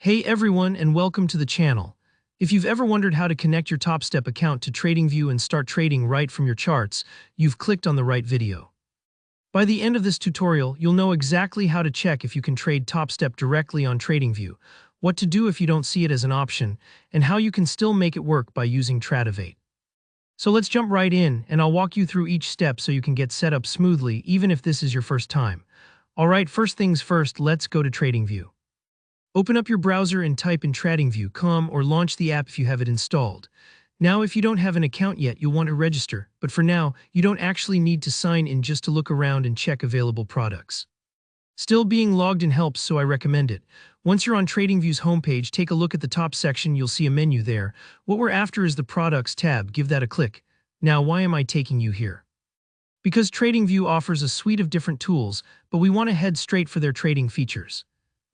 Hey everyone and welcome to the channel. If you've ever wondered how to connect your Topstep account to Tradingview and start trading right from your charts, you've clicked on the right video. By the end of this tutorial, you'll know exactly how to check if you can trade Topstep directly on Tradingview, what to do if you don't see it as an option, and how you can still make it work by using Tradivate. So let's jump right in, and I'll walk you through each step so you can get set up smoothly even if this is your first time. Alright, first things first, let's go to Tradingview. Open up your browser and type in Tradingview.com or launch the app if you have it installed. Now, if you don't have an account yet, you'll want to register, but for now, you don't actually need to sign in just to look around and check available products. Still, being logged in helps, so I recommend it. Once you're on Tradingview's homepage, take a look at the top section, you'll see a menu there. What we're after is the Products tab, give that a click. Now, why am I taking you here? Because Tradingview offers a suite of different tools, but we want to head straight for their trading features.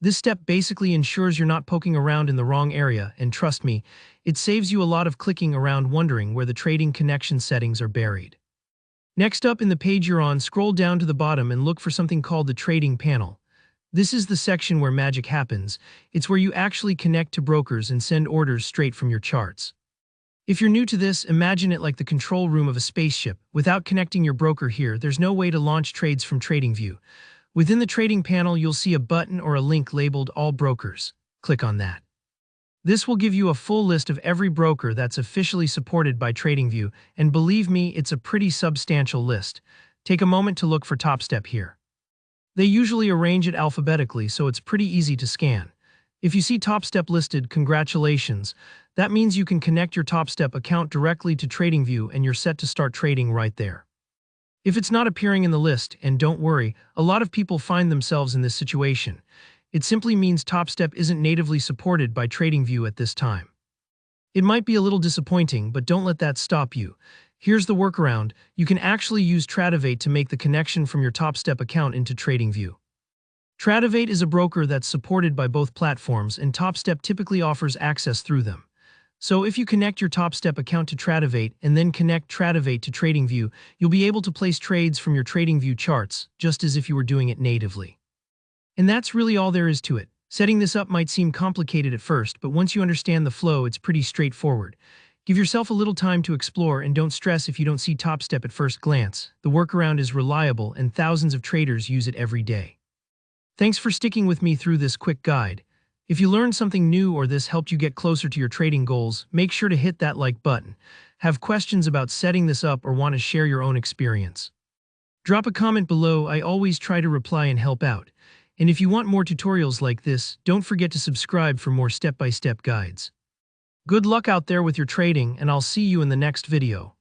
This step basically ensures you're not poking around in the wrong area, and trust me, it saves you a lot of clicking around wondering where the trading connection settings are buried. Next up in the page you're on, scroll down to the bottom and look for something called the Trading Panel. This is the section where magic happens. It's where you actually connect to brokers and send orders straight from your charts. If you're new to this, imagine it like the control room of a spaceship. Without connecting your broker here, there's no way to launch trades from Tradingview. Within the trading panel, you'll see a button or a link labeled All Brokers. Click on that. This will give you a full list of every broker that's officially supported by Tradingview, and believe me, it's a pretty substantial list. Take a moment to look for Topstep here. They usually arrange it alphabetically, so it's pretty easy to scan. If you see Topstep listed, congratulations. That means you can connect your Topstep account directly to Tradingview and you're set to start trading right there. If it's not appearing in the list, and don't worry, a lot of people find themselves in this situation. It simply means Topstep isn't natively supported by Tradingview at this time. It might be a little disappointing, but don't let that stop you. Here's the workaround. You can actually use Tradivate to make the connection from your Topstep account into Tradingview. Tradivate is a broker that's supported by both platforms, and Topstep typically offers access through them. So if you connect your Topstep account to Tradivate and then connect Tradivate to Tradingview, you'll be able to place trades from your Tradingview charts, just as if you were doing it natively. And that's really all there is to it. Setting this up might seem complicated at first, but once you understand the flow, it's pretty straightforward. Give yourself a little time to explore and don't stress if you don't see Topstep at first glance. The workaround is reliable and thousands of traders use it every day. Thanks for sticking with me through this quick guide. If you learned something new or this helped you get closer to your trading goals, make sure to hit that like button. Have questions about setting this up or want to share your own experience? Drop a comment below. I always try to reply and help out. And if you want more tutorials like this, don't forget to subscribe for more step-by-step guides. Good luck out there with your trading, and I'll see you in the next video.